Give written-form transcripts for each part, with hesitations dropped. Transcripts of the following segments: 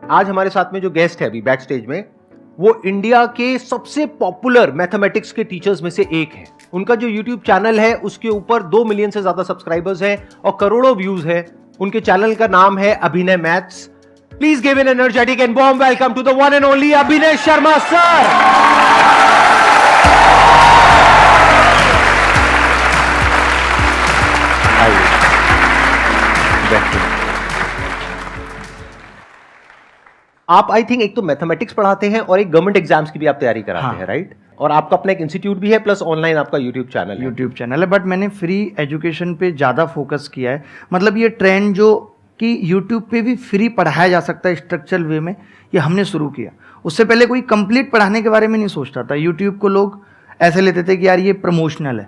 आज हमारे साथ में जो गेस्ट है अभी बैक स्टेज में, वो इंडिया के सबसे पॉपुलर मैथमेटिक्स के टीचर्स में से एक है। उनका जो यूट्यूब चैनल है उसके ऊपर 2 मिलियन से ज्यादा सब्सक्राइबर्स हैं और करोड़ों व्यूज है। उनके चैनल का नाम है Abhinay maths. Please give an energetic and warm welcome to the one and only Abhinay Sharma sir. आप आई थिंक एक तो मैथमेटिक्स पढ़ाते हैं और एक गवर्नमेंट एग्जाम्स की भी आप तैयारी कराते हैं, राइट? और आपका अपना एक इंस्टीट्यूट भी है प्लस ऑनलाइन आपका यूट्यूब चैनल है। बट मैंने फ्री एजुकेशन पे ज़्यादा फोकस किया है। मतलब ये ट्रेंड जो कि यूट्यूब पे भी फ्री पढ़ाया जा सकता है स्ट्रक्चरल वे में, ये हमने शुरू किया। उससे पहले कोई कंप्लीट पढ़ाने के बारे में नहीं सोचता था। यूट्यूब को लोग ऐसे लेते थे कि यार ये प्रमोशनल है,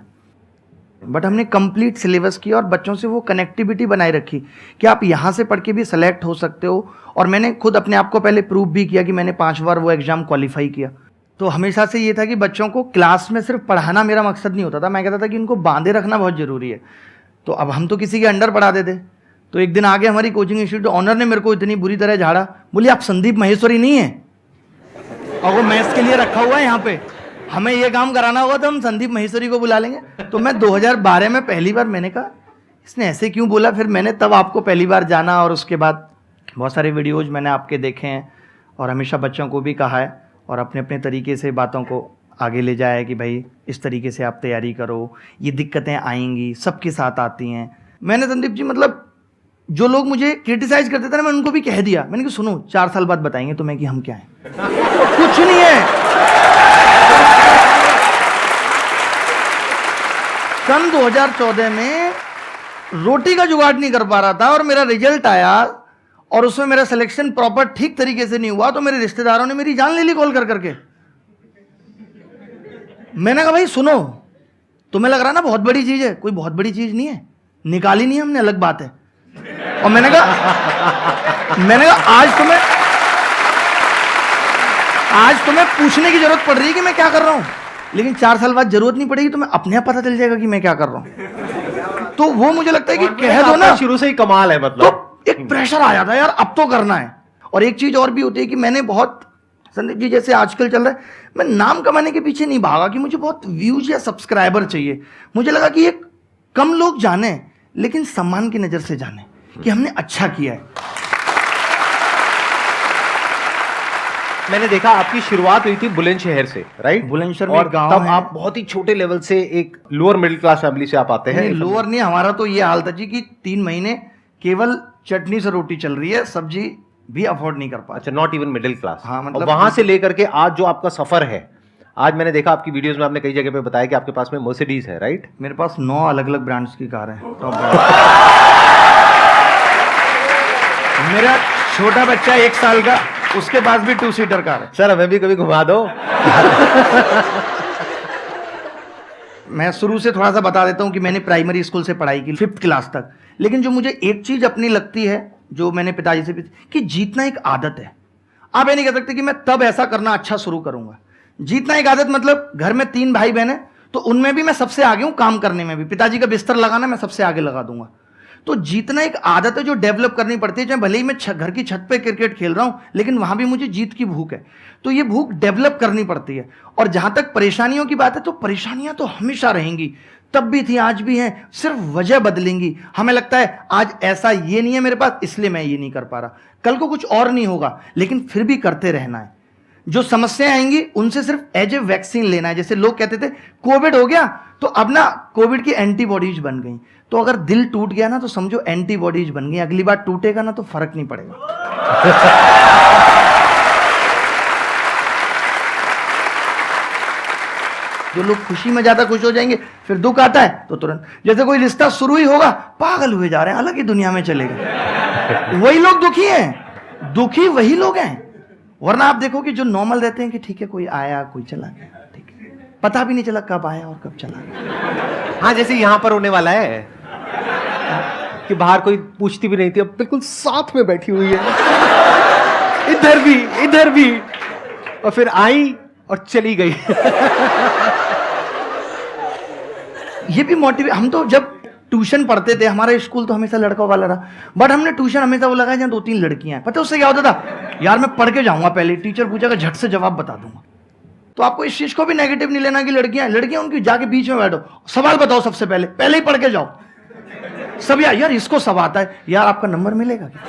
बट हमने कंप्लीट सिलेबस किया और बच्चों से वो कनेक्टिविटी बनाए रखी कि आप यहाँ से पढ़ के भी सेलेक्ट हो सकते हो। और मैंने खुद अपने आप को पहले प्रूव भी किया कि मैंने 5 बार वो एग्ज़ाम क्वालिफाई किया। तो हमेशा से ये था कि बच्चों को क्लास में सिर्फ पढ़ाना मेरा मकसद नहीं होता था। मैं कहता था कि इनको बांधे रखना बहुत ज़रूरी है। तो अब हम तो किसी के अंडर पढ़ाते थे। तो एक दिन आगे हमारी कोचिंग इंस्टीट्यूट ऑनर ने मेरे को इतनी बुरी तरह झाड़ा, बोली आप संदीप महेश्वरी नहीं है और वो मैथ्स के लिए रखा हुआ है यहाँ पे, हमें ये काम कराना होगा तो हम संदीप महेश्वरी को बुला लेंगे। तो मैं 2012 में पहली बार मैंने कहा इसने ऐसे क्यों बोला। फिर मैंने तब आपको पहली बार जाना और उसके बाद बहुत सारे वीडियोज मैंने आपके देखे हैं और हमेशा बच्चों को भी कहा है और अपने अपने तरीके से बातों को आगे ले जाया है कि भाई इस तरीके से आप तैयारी करो, ये दिक्कतें आएंगी, सबके साथ आती हैं। मैंने संदीप जी मतलब जो लोग मुझे क्रिटिसाइज करते थे ना, मैं उनको भी कह दिया। मैंने कहा सुनो 4 साल बाद बताएंगे तुम्हें कि हम क्या हैं। कुछ नहीं है। सन 2014 में रोटी का जुगाड़ नहीं कर पा रहा था और मेरा रिजल्ट आया और उसमें मेरा सिलेक्शन प्रॉपर ठीक तरीके से नहीं हुआ तो मेरे रिश्तेदारों ने मेरी जान ले ली कॉल कर करके। मैंने कहा भाई सुनो, तुम्हें लग रहा ना बहुत बड़ी चीज है, कोई बहुत बड़ी चीज नहीं है, निकाली नहीं हमने, अलग बात है। और मैंने कहा आज तुम्हें पूछने की जरूरत पड़ रही है कि मैं क्या कर रहा हूं, लेकिन 4 साल बाद जरूरत नहीं पड़ेगी, तुम्हें अपने आप पता चल जाएगा कि मैं क्या कर रहा हूं। तो वो मुझे लगता है कि कह दो ना, शुरू से ही कमाल है। मतलब तो एक प्रेशर आ जाता है यार अब तो करना है। और एक चीज और भी होती है कि मैंने बहुत, संदीप जी जैसे आजकल चल रहा है, मैं नाम कमाने के पीछे नहीं भागा कि मुझे बहुत व्यूज या सब्सक्राइबर चाहिए। मुझे लगा कि एक कम लोग जाने लेकिन सम्मान की नजर से जाने कि हमने अच्छा किया है। मैंने देखा आपकी शुरुआत हुई थी बुलंदशहर से, राइट? बुलंदशहर में और गांव तब है। आप बहुत ही छोटे लेवल से एक लोअर मिडिल क्लास फैमिली से आप आते हैं। लोअर नहीं, हमारा तो ये हाल था जी कि 3 महीने केवल चटनी से रोटी चल रही है, सब्जी भी अफोर्ड नहीं कर पा। अच्छा, नॉट इवन मिडिल क्लास। हाँ, मतलब वहां से लेकर के आज जो आपका सफर है, आज मैंने देखा आपकी वीडियोस में आपने कई जगह पे बताया कि आपके पास में मर्सिडीज है, राइट? मेरे पास 9 अलग अलग ब्रांड्स की कार है। मेरा छोटा बच्चा 1 साल का, उसके पास भी 2 सीटर कार है। सर हमें भी कभी घुमा दो। मैं शुरू से थोड़ा सा बता देता हूं कि मैंने प्राइमरी स्कूल से पढ़ाई की 5th क्लास तक। लेकिन जो मुझे एक चीज अपनी लगती है, जो मैंने पिताजी से भी, कि जीतना एक आदत है। आप ये नहीं कह सकते कि मैं तब ऐसा करना अच्छा शुरू करूंगा। जीतना एक आदत मतलब घर में 3 भाई बहन है तो उनमें भी मैं सबसे आगे हूं, काम करने में भी। पिताजी का बिस्तर लगाना मैं सबसे आगे लगा दूंगा। तो जीतना एक आदत है जो डेवलप करनी पड़ती है। चाहे भले ही मैं घर की छत पे क्रिकेट खेल रहा हूं, लेकिन वहां भी मुझे जीत की भूख है। तो ये भूख डेवलप करनी पड़ती है। और जहां तक परेशानियों की बात है, तो परेशानियां तो हमेशा रहेंगी, तब भी थी, आज भी हैं, सिर्फ वजह बदलेंगी। हमें लगता है आज ऐसा ये नहीं है मेरे पास, इसलिए मैं ये नहीं कर पा रहा। कल को कुछ और नहीं होगा, लेकिन फिर भी करते रहना है। जो समस्याएं आएंगी उनसे सिर्फ एज ए वैक्सीन लेना है। जैसे लोग कहते थे कोविड हो गया तो अब ना कोविड की एंटीबॉडीज बन गई। तो अगर दिल टूट गया ना तो समझो एंटीबॉडीज बन गई, अगली बार टूटेगा ना तो फर्क नहीं पड़ेगा। जो लोग खुशी में ज्यादा खुश हो जाएंगे, फिर दुख आता है तो तुरंत, जैसे कोई रिश्ता शुरू ही होगा पागल हुए जा रहे हैं, अलग ही दुनिया में चले गए। वही लोग दुखी हैं, दुखी वही लोग हैं। वरना आप देखो कि जो नॉर्मल रहते हैं कि ठीक है कोई आया कोई चला गया, ठीक है, पता भी नहीं चला कब आया और कब चला गया। हाँ, जैसे यहां पर होने वाला है कि बाहर कोई पूछती भी नहीं थी, अब बिल्कुल साथ में बैठी हुई है, इधर भी, और फिर आई और चली गई। ये भी मोटिवेट, हम तो जब ट्यूशन पढ़ते थे, हमारा स्कूल तो हमेशा लड़कों वाला रहा, बट हमने ट्यूशन हमेशा वो लगा जहाँ 2-3 लड़कियां हैं। पता है उससे क्या होता था, यार मैं पढ़ के जाऊंगा, पहले टीचर पूछेगा झट से जवाब बता दूंगा। तो आपको इस चीज को भी नेगेटिव नहीं लेना कि लड़कियां उनकी जाके बीच में बैठो, सवाल बताओ सबसे पहले ही पढ़ के जाओ। सब यार इसको सब आता है, यार आपका नंबर मिलेगा क्या?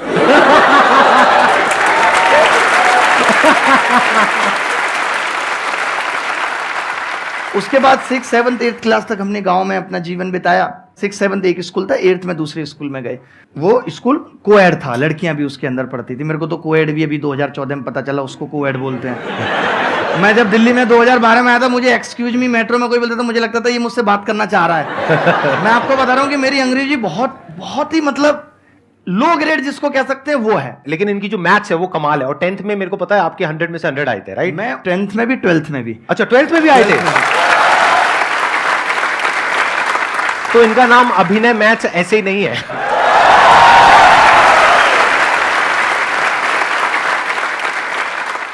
उसके बाद 6th 7th 8th क्लास तक हमने गांव में अपना जीवन बिताया। 6th 7th एक स्कूल था, 8th में दूसरे स्कूल में गए। वो स्कूल कोएड था, लड़कियां भी उसके अंदर पढ़ती थी। मेरे को तो कोएड भी अभी 2014 में पता चला उसको कोएड बोलते हैं। मैं जब दिल्ली में 2012 में आया था, मुझे एक्सक्यूज मी मेट्रो में कोई बोलता था, मुझे लगता था ये मुझसे बात करना चाह रहा है। मैं आपको बता रहा हूँ कि मेरी अंग्रेजी बहुत ही मतलब लो ग्रेड जिसको कह सकते हैं वो है। लेकिन इनकी जो मैथ्स है वो कमाल है। और 10th में मेरे को पता है आपके 100 में से 100 आए थे, राइट? मैं 10th में भी 12th में भी। अच्छा, 12th में भी आए थे। तो इनका नाम अभिनय मैथ्स ऐसे ही नहीं है।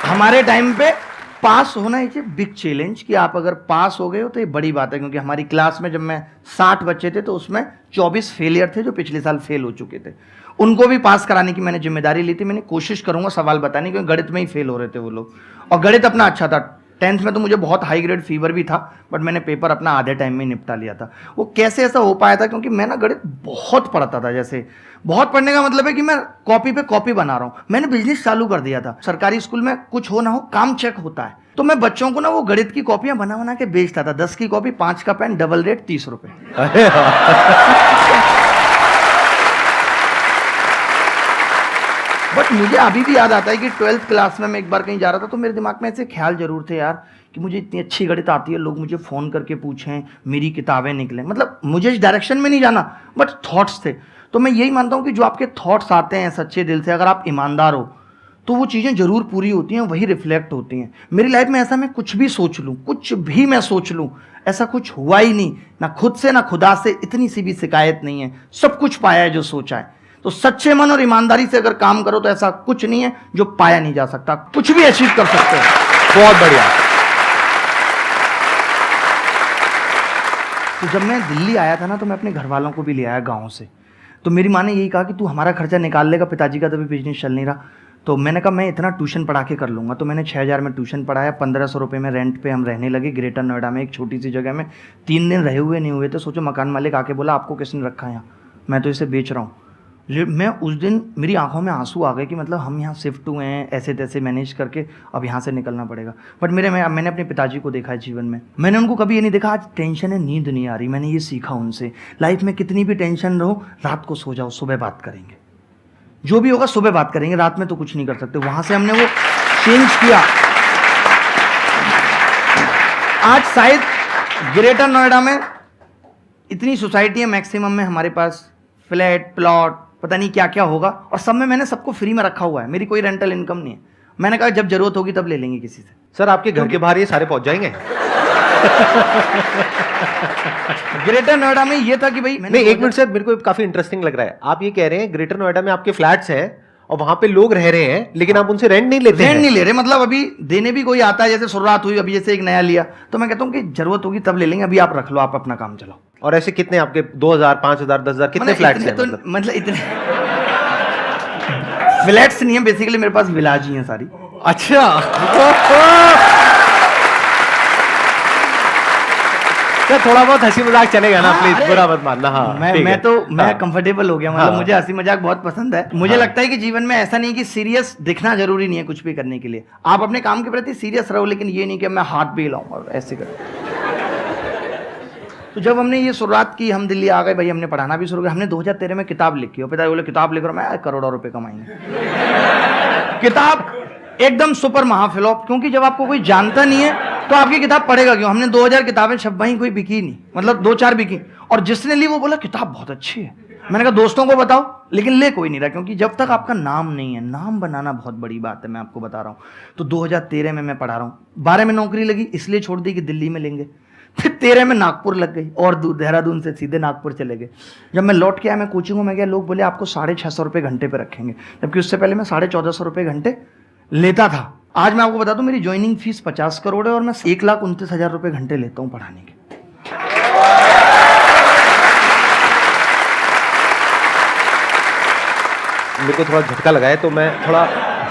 हमारे टाइम पे पास होना इज ए बिग चैलेंज, कि आप अगर पास हो गए हो तो ये बड़ी बात है। क्योंकि हमारी क्लास में जब मैं 60 बच्चे थे तो उसमें 24 फेलियर थे जो पिछले साल फेल हो चुके थे। उनको भी पास कराने की मैंने जिम्मेदारी ली थी। मैंने कोशिश करूंगा सवाल बताने, क्योंकि गणित में ही फेल हो रहे थे वो लोग, और गणित अपना अच्छा था। 10th में तो मुझे बहुत हाई ग्रेड फीवर भी था, बट मैंने पेपर अपना आधे टाइम में निपटा लिया था। वो कैसे ऐसा हो पाया था, क्योंकि मैं ना गणित बहुत पढ़ता था। जैसे बहुत पढ़ने का मतलब है कि मैं कॉपी पे कॉपी बना रहा हूँ। मैंने बिजनेस चालू कर दिया था। सरकारी स्कूल में कुछ हो ना हो काम चेक होता है, तो मैं बच्चों को ना वो गणित की कॉपियां बना बना के बेचता था। 10 की कॉपी 5 का पेन, डबल रेट 30 रुपए। बट मुझे अभी भी याद आता है कि 12th क्लास में मैं एक बार कहीं जा रहा था, तो मेरे दिमाग में ऐसे ख्याल जरूर थे यार कि मुझे इतनी अच्छी गणित आती है, लोग मुझे फ़ोन करके पूछें, मेरी किताबें निकलें। मतलब मुझे इस डायरेक्शन में नहीं जाना, बट थॉट्स थे। तो मैं यही मानता हूँ कि जो आपके थॉट्स आते हैं सच्चे दिल से, अगर आप ईमानदार हो तो वो चीज़ें जरूर पूरी होती हैं, वही रिफ्लेक्ट होती हैं। मेरी लाइफ में ऐसा मैं कुछ भी सोच लूँ, कुछ भी मैं सोच लूँ, ऐसा कुछ हुआ ही नहीं, ना खुद से ना खुदा से इतनी सी भी शिकायत नहीं है। सब कुछ पाया है जो सोचा है। तो सच्चे मन और ईमानदारी से अगर काम करो तो ऐसा कुछ नहीं है जो पाया नहीं जा सकता, कुछ भी अचीव कर सकते हो। बहुत बढ़िया। तो जब मैं दिल्ली आया था ना, तो मैं अपने घर वालों को भी ले आया गाँव से। तो मेरी माँ ने यही कहा कि तू हमारा खर्चा निकाल लेगा, पिताजी का तभी बिजनेस चल नहीं रहा। तो मैंने कहा मैं इतना ट्यूशन पढ़ा के कर लूँगा। तो मैंने 6000 में ट्यूशन पढ़ाया, 1500 रुपये में रेंट पे हम रहने लगे ग्रेटर नोएडा में, एक छोटी सी जगह में। 3 दिन रहे हुए नहीं हुए थे। सोचो मकान मालिक आके बोला आपको किसने रखा है यहाँ, मैं तो इसे बेच रहा हूँ। मैं उस दिन मेरी आंखों में आंसू आ गए कि मतलब हम यहाँ शिफ्ट हुए हैं ऐसे तैसे मैनेज करके, अब यहाँ से निकलना पड़ेगा। बट मैंने अपने पिताजी को देखा है जीवन में, मैंने उनको कभी ये नहीं देखा आज टेंशन है नींद नहीं आ रही। मैंने ये सीखा उनसे, लाइफ में कितनी भी टेंशन रहो रात को सो जाओ, सुबह बात करेंगे, जो भी होगा सुबह बात करेंगे, रात में तो कुछ नहीं कर सकते। वहाँ से हमने वो चेंज किया। आज शायद ग्रेटर नोएडा में इतनी सोसाइटी है, मैक्सिमम में हमारे पास फ्लैट प्लॉट पता नहीं क्या क्या होगा, और सब में मैंने सबको फ्री में रखा हुआ है। मेरी कोई रेंटल इनकम नहीं है। मैंने कहा जब जरूरत होगी तब ले लेंगे किसी से। सर आपके घर के बाहर ये सारे पहुंच जाएंगे। ग्रेटर नोएडा में ये था कि भाई नहीं, एक मिनट सर, मेरे को काफी इंटरेस्टिंग लग रहा है। आप ये कह रहे हैं ग्रेटर नोएडा में आपके फ्लैट्स हैं और वहां पे लोग रह रहे हैं, लेकिन आप उनसे रेंट नहीं लेते हैं? रेंट नहीं ले रहे, मतलब अभी देने भी कोई आता है, जैसे शुरुआत हुई अभी जैसे एक नया लिया, तो मैं कहता हूँ कि जरूरत होगी तब ले लेंगे, अभी आप रख लो, आप अपना काम चलाओ। और ऐसे कितने आपके 2000 5000 10,000 कितने फ्लैट्स हैं? मतलब इतने फ्लैट्स नहीं है, बेसिकली मेरे पास विलाज ही है सारी। अच्छा। क्या थोड़ा बहुत हंसी मजाक चलेगा ना, प्लीज बुरा मत मानना। हाँ, मैं कंफर्टेबल हो गया, मतलब मुझे हंसी मजाक बहुत पसंद है। मुझे लगता है कि जीवन में ऐसा नहीं कि सीरियस दिखना जरूरी नहीं है कुछ भी करने के लिए। आप अपने काम के प्रति सीरियस रहो, लेकिन ये नहीं कि मैं हाथ भी हिलाऊंगा और ऐसे कर। तो जब हमने ये शुरुआत की, हम दिल्ली आ गए भाई, हमने पढ़ाना भी शुरू किया। हमने 2013 में किताब लिखी, और पिताजी बोले किताब लिख रहा हूं मैं, करोड़ों रुपए कमाएंगे। किताब एकदम सुपर महाफ्लॉप, क्योंकि जब आपको कोई जानता नहीं है तो आपकी किताब पढ़ेगा क्यों। हमने 2000 किताबें छपवाई, कोई बिकी नहीं, मतलब 2-4 बिकी, और जिसने ली वो बोला किताब बहुत अच्छी है। मैंने कहा दोस्तों को बताओ, लेकिन ले कोई नहीं रहा, क्योंकि जब तक आपका नाम नहीं है, नाम बनाना बहुत बड़ी बात है, मैं आपको बता रहा हूँ। तो 2013 में मैं पढ़ा रहा हूँ, 12 में नौकरी लगी, इसलिए छोड़ दी कि दिल्ली में लेंगे। फिर 13 में नागपुर लग गई, और दूर देहरादून से सीधे नागपुर चले गए। जब मैं लौट के आया, मैं कोचिंग में गया, लोग बोले आपको 650 रुपये घंटे पे रखेंगे, जबकि उससे पहले मैं 1450 रुपये घंटे लेता था। आज मैं आपको बता दूं मेरी ज्वाइनिंग फीस 50 करोड़ है, और मैं 1,29,000 रुपये घंटे लेता हूं पढ़ाने के। मेरे को थोड़ा झटका लगा है, तो मैं थोड़ा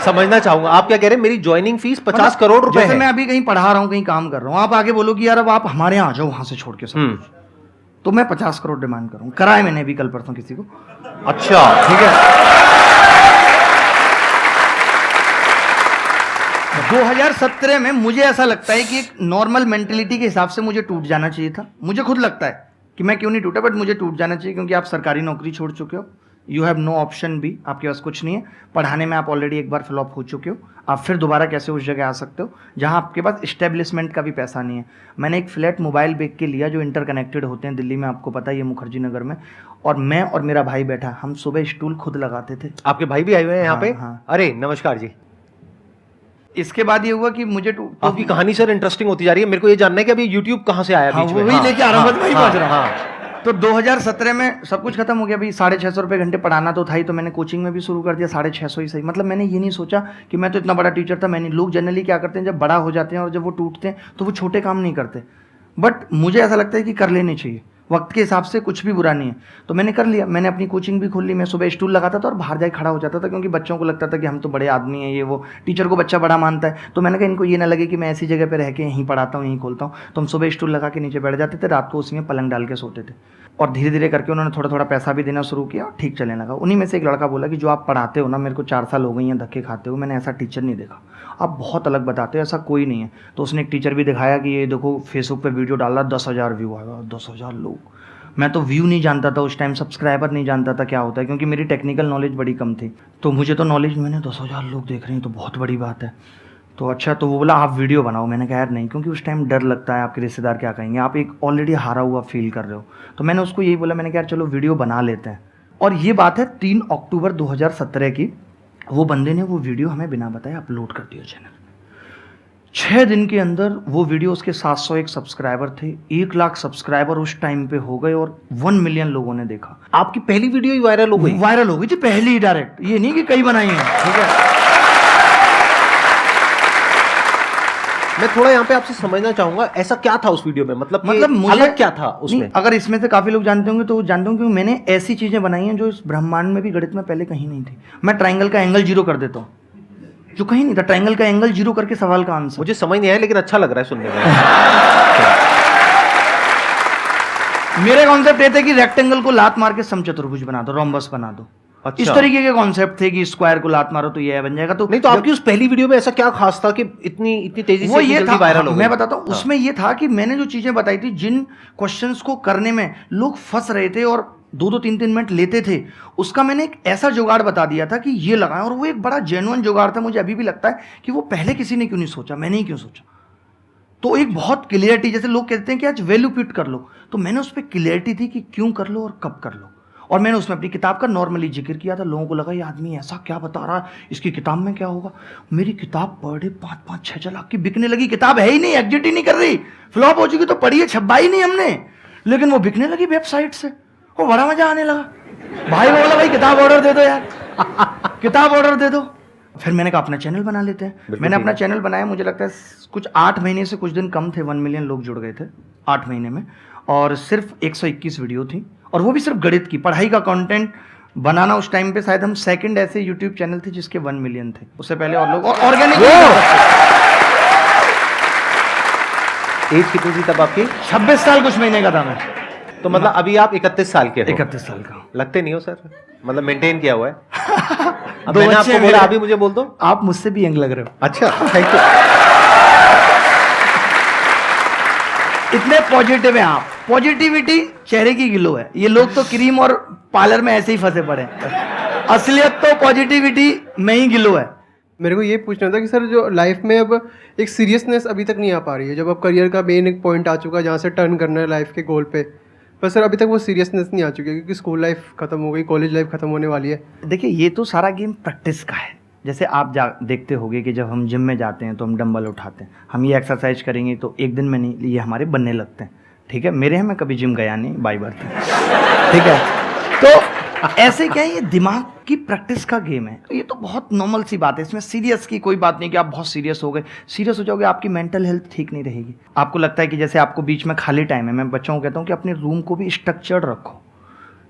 समझना चाहूंगा। आप क्या कह रहे हैं? मेरी ज्वाइनिंग फीस 50 करोड़ रुपए जैसे है। मैं अभी कहीं पढ़ा रहा हूँ, कहीं काम कर रहा हूँ, आप आगे बोलो कि यार अब आप हमारे यहाँ आ जाओ वहां से छोड़ के सब कुछ, तो मैं 50 करोड़ डिमांड करूँ। कराए मैंने अभी कल परसों किसी को। अच्छा, ठीक है। 2017 में मुझे ऐसा लगता है कि एक नॉर्मल मेंटेलिटी के हिसाब से मुझे टूट जाना चाहिए था। मुझे खुद लगता है कि मैं क्यों नहीं टूटा, बट मुझे टूट जाना चाहिए, क्योंकि आप सरकारी नौकरी छोड़ चुके हो। You have no option B, आपके पास कुछ नहीं है। पढ़ाने में आप ऑलरेडी एक बार फ्लॉप हो चुके हो, आप फिर दोबारा कैसे उस जगह आ सकते हो जहां आपके पास इस्टेब्लिशमेंट का भी पैसा नहीं है। मैंने एक फ्लैट मोबाइल बेच के लिया जो इंटरकनेक्टेड होते हैं दिल्ली में, आपको पता है, ये मुखर्जी नगर में। और मैं और मेरा भाई बैठा, हम सुबह स्टूल खुद लगाते थे। आपके भाई भी आए हुए हैं यहाँ पे? हाँ। अरे नमस्कार जी। इसके बाद ये हुआ कि मुझे आपकी कहानी सर इंटरेस्टिंग होती जा रही है। मेरे को ये जानना है कि अभी यूट्यूब कहाँ से आया बीच में? वही लेके आ रहा हूँ, बस वही पहुंच रहा हूँ। हाँ। तो 2017 में सब कुछ खत्म हो गया। भाई 650 रुपये घंटे पढ़ाना तो था ही, तो मैंने कोचिंग में भी शुरू कर दिया। 650 ही सही। मतलब मैंने ये नहीं सोचा कि मैं तो इतना बड़ा टीचर था। मैंने, लोग जनरली क्या करते हैं, जब बड़ा हो जाते हैं और जब वो टूटते हैं तो वो छोटे काम नहीं करते, बट मुझे ऐसा लगता है कि कर लेने चाहिए। वक्त के हिसाब से कुछ भी बुरा नहीं है, तो मैंने कर लिया। मैंने अपनी कोचिंग भी खोल ली। मैं सुबह स्टूल लगाता था और बाहर जाके खड़ा हो जाता था, क्योंकि बच्चों को लगता था कि हम तो बड़े आदमी हैं, ये वो। टीचर को बच्चा बड़ा मानता है, तो मैंने कहा इनको ये ना लगे कि मैं ऐसी जगह पे रह के यहीं पढ़ाता हूँ, यहीं खोलता हूँ। तो हम सुबह स्टूल लगा के नीचे बैठ जाते थे, रात को उसी में पलंग डाल के सोते थे। और धीरे धीरे करके उन्होंने थोड़ा थोड़ा पैसा भी देना शुरू किया और ठीक चलने लगा। उन्हीं में से एक लड़का बोला कि जो आप पढ़ाते हो ना, मेरे को 4 साल हो गए हैं धक्के खाते हो, मैंने ऐसा टीचर नहीं देखा, आप बहुत अलग बताते हो, ऐसा कोई नहीं है। तो उसने एक टीचर भी दिखाया कि ये देखो फेसबुक पे वीडियो डाला, 10,000 व्यू आएगा। 10,000 लोग। मैं तो व्यू नहीं जानता था उस टाइम, सब्सक्राइबर नहीं जानता था क्या होता है, क्योंकि मेरी टेक्निकल नॉलेज बड़ी कम थी। तो मुझे तो नॉलेज, मैंने 10,000 लोग देख रहे हैं तो बहुत बड़ी बात है। तो अच्छा, तो वो बोला आप वीडियो बनाओ। मैंने कहा यार नहीं, क्योंकि उस टाइम डर लगता है, आपके रिश्तेदार क्या कहेंगे, आप एक ऑलरेडी हारा हुआ फील कर रहे हो। तो मैंने उसको यही बोला, मैंने कहा यार चलो वीडियो बना लेते हैं। और ये बात है 3 अक्टूबर 2017 की। वो बंदे ने वो वीडियो हमें बिना बताए अपलोड कर दिया चैनल। 6 दिन के अंदर वो वीडियो, उसके 701 सब्सक्राइबर थे, 1 लाख सब्सक्राइबर उस टाइम पे हो गए और 1 मिलियन लोगों ने देखा। आपकी पहली वीडियो ही वायरल हो गई? वायरल हो गई थी पहली ही, डायरेक्ट। ये नहीं कि कई बनाई है, ठीक है। मैं थोड़ा यहाँ पे आपसे समझना चाहूंगा, ऐसा क्या था उस वीडियो में? मतलब मुझे अलग क्या था उसमें? अगर इसमें से काफी लोग जानते होंगे तो जानते होंगे, क्योंकि मैंने ऐसी चीजें बनाई हैं जो इस ब्रह्मांड में भी, गणित में पहले कहीं नहीं थी। मैं ट्राइंगल का एंगल 0 कर देता हूँ, जो कहीं नहीं था। ट्राइंगल का एंगल 0 करके सवाल का आंसर। मुझे समझ नहीं आया, लेकिन अच्छा लग रहा है सुनने में। मेरे कॉन्सेप्ट ये थे कि रेक्टेंगल को लात मार के समचतुर्भुज बना दो, रोम्बस बना दो। अच्छा। इस तरीके के कॉन्सेप्ट थे कि स्क्वायर को लात मारो तो ये बन जाएगा। तो नहीं, तो आपकी उस पहली वीडियो में ऐसा क्या खास था कि इतनी तेजी वो से ये था, वायरल हो गई? मैं बताता हूँ। उसमें ये था कि मैंने जो चीजें बताई थी, जिन क्वेश्चंस को करने में लोग फंस रहे थे और 2-2 3-3 मिनट लेते थे, उसका मैंने एक ऐसा जुगाड़ बता दिया था कि ये लगाएं। और वो एक बड़ा जेन्युइन जुगाड़ था। मुझे अभी भी लगता है कि वो पहले किसी ने क्यों नहीं सोचा, मैंने ही क्यों सोचा। तो एक बहुत क्लियरिटी, जैसे लोग कहते हैं कि आज वैल्यू पिट कर लो, तो मैंने उस पर क्लियरिटी थी कि क्यों कर लो और कब कर लो। और मैंने उसमें अपनी किताब का नॉर्मली जिक्र किया था। लोगों को लगा ये आदमी ऐसा क्या बता रहा है, इसकी किताब में क्या होगा। मेरी किताब पर डे 5-5-6 लाख की बिकने लगी। किताब है ही नहीं, एग्जिट ही नहीं कर रही, फ्लॉप हो चुकी, तो पढ़ी है, छपा ही नहीं हमने, लेकिन वो बिकने लगी वेबसाइट से। वो बड़ा मजा आने लगा। भाई बोला भाई किताब ऑर्डर दे दो यार, किताब ऑर्डर दे दो। फिर मैंने कहा अपना चैनल बना लेते हैं। मैंने अपना चैनल बनाया, मुझे लगता है कुछ 8 महीने से कुछ दिन कम थे, 1 मिलियन लोग जुड़ गए थे 8 महीने में। और सिर्फ 121 वीडियो थी, और वो भी सिर्फ गणित की, पढ़ाई का कंटेंट बनाना। उस टाइम पे शायद हम सेकंड ऐसे यूट्यूब चैनल थे जिसके 1 मिलियन थे। उससे पहले और लोग ऑर्गेनिक। एज कितनी थी तब आपकी? 26 साल कुछ महीने का था मैं। तो मतलब अभी आप 31 साल के हो? 31 साल का। लगते नहीं हो सर, मतलब मेंटेन किया हुआ है। अब दो मैंने बच्चे आपको बोला, अभी मुझे बोल दो। आप मुझसे भी यंग लग रहे हो। अच्छा, थैंक यू। इतने पॉजिटिव हैं आप। पॉजिटिविटी चेहरे की ग्लो है। ये लोग तो क्रीम और पार्लर में ऐसे ही फंसे पड़े हैं। असलियत तो पॉजिटिविटी में ही ग्लो है। मेरे को ये पूछना था कि सर जो लाइफ में अब एक सीरियसनेस अभी तक नहीं आ पा रही है, जब अब करियर का मेन एक पॉइंट आ चुका है जहाँ से टर्न करना है लाइफ के गोल पे, पर सर अभी तक वो सीरियसनेस नहीं आ चुकी है, क्योंकि स्कूल लाइफ खत्म हो गई, कॉलेज लाइफ खत्म होने वाली है। देखिए, ये तो सारा गेम प्रैक्टिस का है। जैसे आप देखते होंगे कि जब हम जिम में जाते हैं तो हम डंबल उठाते हैं, हम ये एक्सरसाइज करेंगे तो एक दिन में नहीं, ये हमारे बनने लगते हैं। ठीक है, मेरे हैं, मैं कभी जिम गया नहीं, बाई बर्थ। ठीक है, तो ऐसे क्या है, ये दिमाग की प्रैक्टिस का गेम है। ये तो बहुत नॉर्मल सी बात है, इसमें सीरियस की कोई बात नहीं कि आप बहुत सीरियस हो गए। सीरियस हो जाओगे, आपकी मेंटल हेल्थ ठीक नहीं रहेगी। आपको लगता है कि जैसे आपको बीच में खाली टाइम है, मैं बच्चों को कहता हूँ कि अपने रूम को भी स्ट्रक्चर्ड रखो,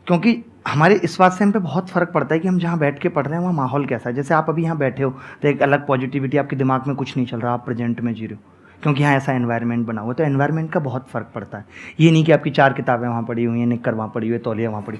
क्योंकि हमारे इस बात से हम पे बहुत फ़र्क पड़ता है कि हम जहाँ बैठ के पढ़ रहे हैं वहाँ माहौल कैसा है। जैसे आप अभी यहाँ बैठे हो तो एक अलग पॉजिटिविटी, आपके दिमाग में कुछ नहीं चल रहा, आप प्रेजेंट में जी रहे हो, क्योंकि यहाँ ऐसा एनवायरनमेंट बना हुआ है। तो एनवायरनमेंट का बहुत फ़र्क पड़ता है। ये नहीं कि आपकी 4 किताबें वहाँ पड़ी हुई हैं, निक्कर वहाँ पड़ी हुई है, तौलिया वहाँ पड़ी।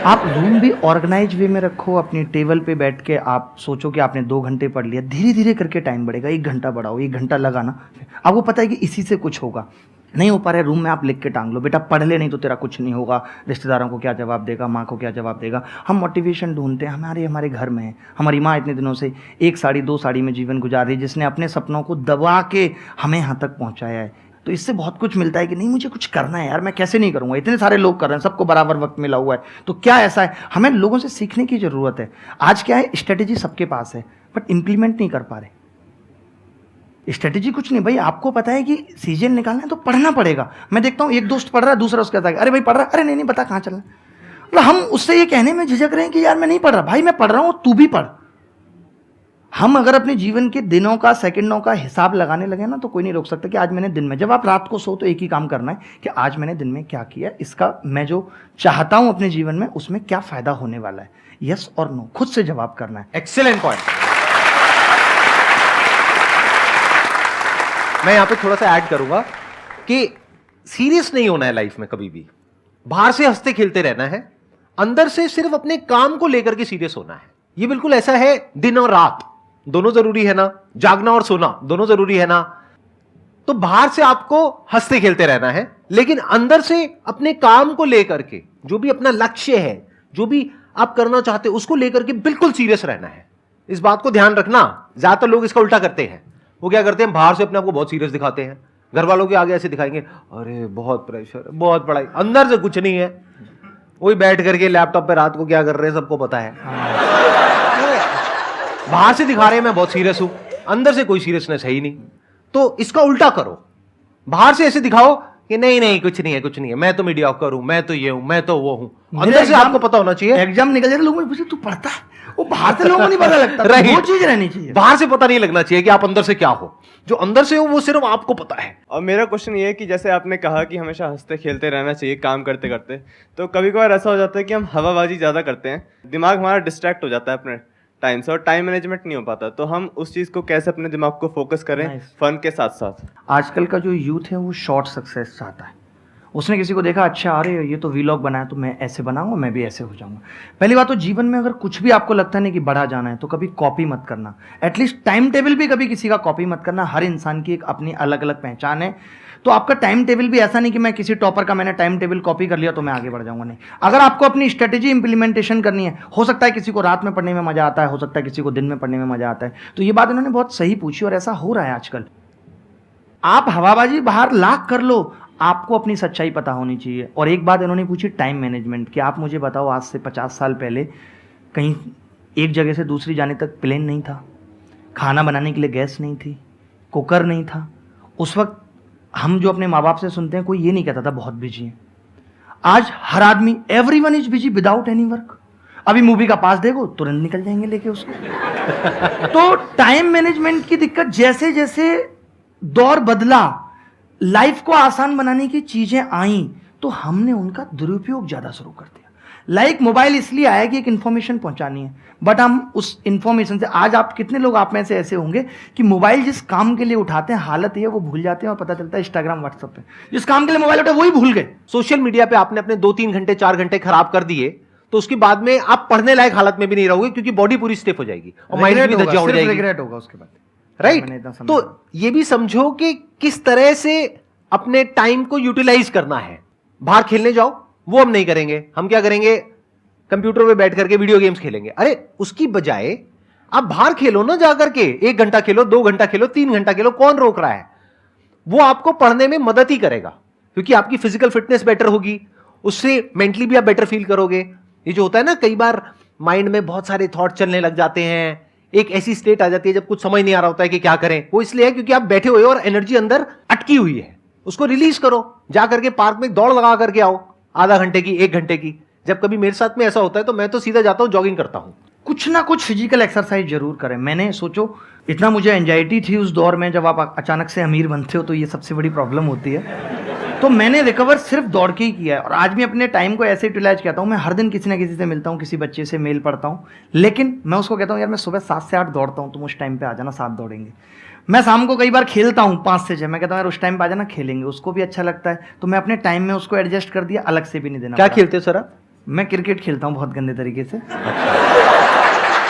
आप रूम भी ऑर्गेनाइज वे में रखो, अपनी टेबल पे बैठ के आप सोचो कि आपने 2 घंटे पढ़ लिया, धीरे धीरे करके टाइम बढ़ेगा, 1 घंटा बढ़ाओ, 1 घंटा लगाना, आपको पता है कि इसी से कुछ होगा। नहीं हो पा रहा है, रूम में आप लिख के टांग लो, बेटा पढ़ ले, नहीं तो तेरा कुछ नहीं होगा, रिश्तेदारों को क्या जवाब देगा, माँ को क्या जवाब देगा। हम मोटिवेशन ढूंढते हैं, हमारे घर में है। हमारी माँ इतने दिनों से 1 साड़ी 2 साड़ी में जीवन गुजार रही है, जिसने अपने सपनों को दबा के हमें यहाँ तक पहुँचाया है। तो इससे बहुत कुछ मिलता है कि नहीं मुझे कुछ करना है यार, मैं कैसे नहीं करूँगा, इतने सारे लोग कर रहे हैं, सबको बराबर वक्त मिला हुआ है, तो क्या ऐसा है। हमें लोगों से सीखने की ज़रूरत है। आज क्या है, स्ट्रेटेजी सबके पास है बट इम्प्लीमेंट नहीं कर पा रहे। स्ट्रेटेजी कुछ नहीं भाई, आपको पता है कि सीजन निकालना है तो पढ़ना पड़ेगा। मैं देखता हूँ एक दोस्त पढ़ रहा है, दूसरा उसके कहता है अरे भाई पढ़ रहा है, अरे नहीं पता कहाँ चल रहा है। मतलब हम उससे ये कहने में झिझक रहे हैं कि यार मैं नहीं पढ़ रहा, भाई मैं पढ़ रहा हूँ, तू भी पढ़। हम अगर अपने जीवन के दिनों का, सेकंडों का हिसाब लगाने लगे ना, तो कोई नहीं रोक सकता कि आज मैंने दिन में, जब आप रात को सो तो एक ही काम करना है कि आज मैंने दिन में क्या किया, इसका मैं जो चाहता हूं अपने जीवन में उसमें क्या फायदा होने वाला है, यस और नो, खुद से जवाब करना है। Excellent point. मैं यहां पे थोड़ा सा ऐड करूंगा कि सीरियस नहीं होना है लाइफ में कभी भी। बाहर से हंसते खेलते रहना है, अंदर से सिर्फ अपने काम को लेकर के सीरियस होना है। ये बिल्कुल ऐसा है, दिन और रात दोनों जरूरी है ना, जागना और सोना दोनों जरूरी है ना। तो बाहर से आपको हंसते खेलते रहना है, लेकिन अंदर से अपने काम को लेकर के, जो भी अपना लक्ष्य है, जो भी आप करना चाहते हो, उसको लेकर के बिल्कुल सीरियस रहना है। इस बात को ध्यान रखना। ज्यादातर लोग इसका उल्टा करते हैं। वो क्या करते हैं, बाहर से अपने आप को बहुत सीरियस दिखाते हैं, घर वालों के आगे ऐसे दिखाएंगे, अरे बहुत प्रेशर, बहुत पढ़ाई, अंदर से कुछ नहीं है। वही बैठ करके लैपटॉप पे रात को क्या कर रहे हैं सबको पता है। बाहर से दिखा रहे हैं मैं बहुत सीरियस हूं, अंदर से कोई सीरियसनेस है ही नहीं। तो इसका उल्टा करो, बाहर से ऐसे दिखाओ कि नहीं कुछ नहीं है, मैं तो मीडियोकर हूं, मैं तो ये हूं, मैं तो वो हूं। अंदर से आपको पता होना चाहिए। एग्जाम निकल जाए लोगों पूछे तू पढ़ता है, वो बाहर से लोगों को नहीं पता लगता। वो चीज रहनी चाहिए, बाहर से पता नहीं लगना चाहिए कि आप अंदर से क्या हो। जो अंदर से हो वो सिर्फ आपको पता है। और मेरा क्वेश्चन ये है कि जैसे आपने कहा कि हमेशा हंसते खेलते रहना चाहिए काम करते करते, तो कभी कभार ऐसा हो जाता है कि हम हवाबाजी ज़्यादा करते हैं, दिमाग हमारा डिस्ट्रैक्ट हो जाता है अपने टाइम से और टाइम मैनेजमेंट नहीं हो पाता। तो हम उस चीज़ को कैसे अपने दिमाग को फोकस करें फन के साथ साथ। आजकल का जो यूथ है वो शॉर्ट सक्सेस चाहता है। उसने किसी को देखा, अच्छा अरे ये तो वीलॉग बनाया तो मैं ऐसे बनाऊंगा, मैं भी ऐसे हो जाऊंगा। पहली बात तो जीवन में अगर कुछ भी आपको लगता है ना कि बड़ा जाना है तो कभी कॉपी मत करना। एटलीस्ट टाइम टेबल भी कभी किसी का कॉपी मत करना। हर इंसान की एक अपनी अलग अलग पहचान है। तो आपका टाइम टेबल भी ऐसा नहीं कि मैं किसी टॉपर का मैंने टाइम टेबल कॉपी कर लिया तो मैं आगे बढ़ जाऊंगा, नहीं। अगर आपको अपनी स्ट्रेटेजी इंप्लीमेंटेशन करनी है, हो सकता है किसी को रात में पढ़ने में मजा आता है, हो सकता है किसी को दिन में पढ़ने में मजा आता है। तो ये बात इन्होंने बहुत सही पूछी और ऐसा हो रहा है आजकल। आप हवाबाजी बाहर लाख कर लो, आपको अपनी सच्चाई पता होनी चाहिए। और एक बात इन्होंने पूछी टाइम मैनेजमेंट की। आप मुझे बताओ, आज से 50 साल पहले कहीं एक जगह से दूसरी जाने तक प्लेन नहीं था, खाना बनाने के लिए गैस नहीं थी, कुकर नहीं था। उस वक्त हम जो अपने माँ बाप से सुनते हैं, कोई ये नहीं कहता था बहुत बिजी है। आज हर आदमी, everyone is busy without any work. अभी मूवी का पास देखो, तुरंत निकल जाएंगे लेके उसको। तो टाइम मैनेजमेंट की दिक्कत, जैसे जैसे दौर बदला, लाइफ को आसान बनाने की चीजें आई, तो हमने उनका दुरुपयोग ज्यादा शुरू कर दिया। लाइक मोबाइल इसलिए आया कि एक इंफॉर्मेशन पहुंचानी है, बट हम उस इंफॉर्मेशन से, आज आप कितने लोग आप में से ऐसे होंगे कि मोबाइल जिस काम के लिए उठाते हैं, हालत ये वो भूल जाते हैं और पता चलता है इंस्टाग्राम व्हाट्सएप पे जिस काम के लिए मोबाइल उठाए वही भूल गए। सोशल मीडिया पे आपने अपने 2-3 घंटे 4 घंटे खराब कर दिए, तो उसके बाद में आप पढ़ने लायक हालत में भी नहीं रहोगे, क्योंकि बॉडी पूरी स्टिफ हो जाएगी और माइंड भी धज्जियां उड़ जाएगी। रिग्रेट होगा उसके बाद, राइट। तो ये भी समझो कि किस तरह से अपने टाइम को यूटिलाइज करना है। बाहर खेलने जाओ, वो हम नहीं करेंगे। हम क्या करेंगे, कंप्यूटर पे बैठ करके वीडियो गेम्स खेलेंगे। अरे उसकी बजाय आप बाहर खेलो ना, जाकर के 1 घंटा खेलो, 2 घंटा खेलो, 3 घंटा खेलो, कौन रोक रहा है। वो आपको पढ़ने में मदद ही करेगा, क्योंकि आपकी फिजिकल फिटनेस बेटर होगी, उससे मेंटली भी आप बेटर फील करोगे। ये जो होता है ना, कई बार माइंड में बहुत सारे थॉट चलने लग जाते हैं, एक ऐसी स्टेट आ जाती है जब कुछ समझ नहीं आ रहा होता है कि क्या करें। वो इसलिए है क्योंकि आप बैठे हुए हो और एनर्जी अंदर अटकी हुई है। उसको रिलीज करो, जा करके पार्क में दौड़ लगा करके आओ, आधा घंटे की, 1 घंटे की। जब कभी मेरे साथ में ऐसा होता है तो मैं तो सीधा जाता हूं, जॉगिंग करता हूं। कुछ ना कुछ फिजिकल एक्सरसाइज जरूर करें। मैंने सोचो, इतना मुझे एंजाइटी थी उस दौर में, जब आप अचानक से अमीर बनते हो तो ये सबसे बड़ी प्रॉब्लम होती है। तो मैंने रिकवर सिर्फ दौड़ के ही किया है, और आज भी अपने टाइम को ऐसे यूटिलाइज करता हूँ। मैं हर दिन किसी ना किसी से मिलता हूँ, किसी बच्चे से मेल पढ़ता हूँ, लेकिन मैं उसको कहता हूँ यार मैं सुबह 7 से 8 दौड़ता हूँ, तुम उस टाइम पे आ जाना, 7 दौड़ेंगे। मैं शाम को कई बार खेलता हूँ 5 से 6, मैं कहता हूँ यार उस टाइम पे आ जाना, खेलेंगे, उसको भी अच्छा लगता है। तो मैं अपने टाइम में उसको एडजस्ट कर दिया, अलग से भी नहीं देना क्या पड़ा। खेलते हो सर आप? मैं क्रिकेट खेलता हूँ बहुत गंदे तरीके से।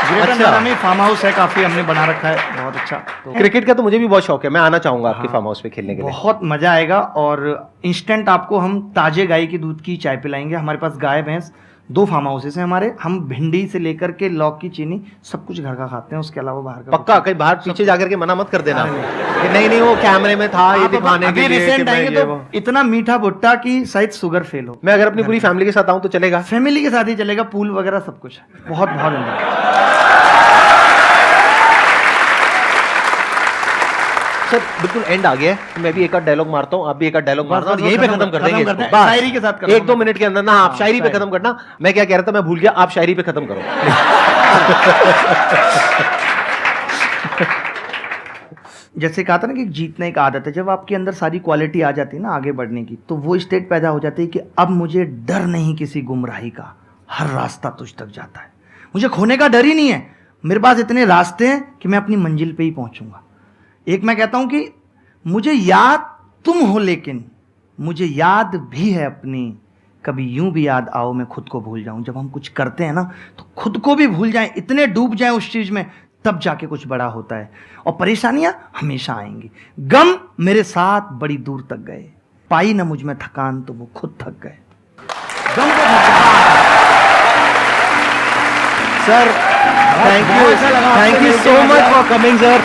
अच्छा। में फार्म हाउस है, काफी हमने बना रखा है, बहुत अच्छा। तो क्रिकेट का तो मुझे भी बहुत शौक है, मैं आना चाहूंगा आपके फार्म हाउस पे खेलने के लिए। बहुत मजा आएगा, और इंस्टेंट आपको हम ताजे गाय की दूध की चाय पिलाएंगे। हमारे पास गाय भैंस 2 फार्म हाउसेस हैं हमारे। हम भिंडी से लेकर के लौक की चीनी सब कुछ घर का खाते हैं, उसके अलावा बाहर का पक्का कहीं बाहर पीछे जाकर के मना मत कर देना कि नहीं वो कैमरे में था ये दिखाने के लिए। रिसेंट आएंगे तो इतना मीठा भुट्टा कि शायद शुगर फेल हो। मैं अगर अपनी पूरी फैमिली के साथ आऊं तो चलेगा? फैमिली के साथ ही चलेगा, पूल वगैरह सब कुछ है, बहुत बहुत enjoy। सर बिल्कुल एंड आ गया है, मैं भी एक आध डायलॉग मारता हूँ, आप भी एक आध डायलॉग मारना, और बस यहीं पे खत्म खत्म कर खत्म देंगे करते इसको। हैं। बस शायरी के साथ कर 1-2 मिनट के अंदर ना, आप शायरी पे खत्म करना। मैं क्या कह रहा था, मैं भूल गया, आप शायरी पे खत्म करो। जैसे कहा था ना कि जीतना एक आदत है, जब आपके अंदर सारी क्वालिटी आ जाती है ना आगे बढ़ने की, तो वो स्टेट पैदा हो जाती है कि अब मुझे डर नहीं किसी गुमराही का, हर रास्ता तुझ तक जाता है। मुझे खोने का डर ही नहीं है, मेरे पास इतने रास्ते हैं कि मैं अपनी मंजिल पे ही पहुंचूंगा। एक मैं कहता हूं कि मुझे याद तुम हो, लेकिन मुझे याद भी है अपनी, कभी यूं भी याद आओ मैं खुद को भूल जाऊं। जब हम कुछ करते हैं ना तो खुद को भी भूल जाएं, इतने डूब जाएं उस चीज में, तब जाके कुछ बड़ा होता है। और परेशानियां हमेशा आएंगी, गम मेरे साथ बड़ी दूर तक गए, पाई ना मुझ में थकान तो वो खुद थक गए। गम को sir thank you so much for coming sir,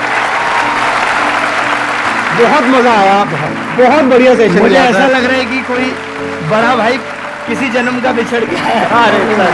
बहुत मजा आया, बहुत बढ़िया सेशन। मुझे ऐसा लग रहा है कि कोई बड़ा भाई किसी जन्म का बिछड़ गया है। अरे सर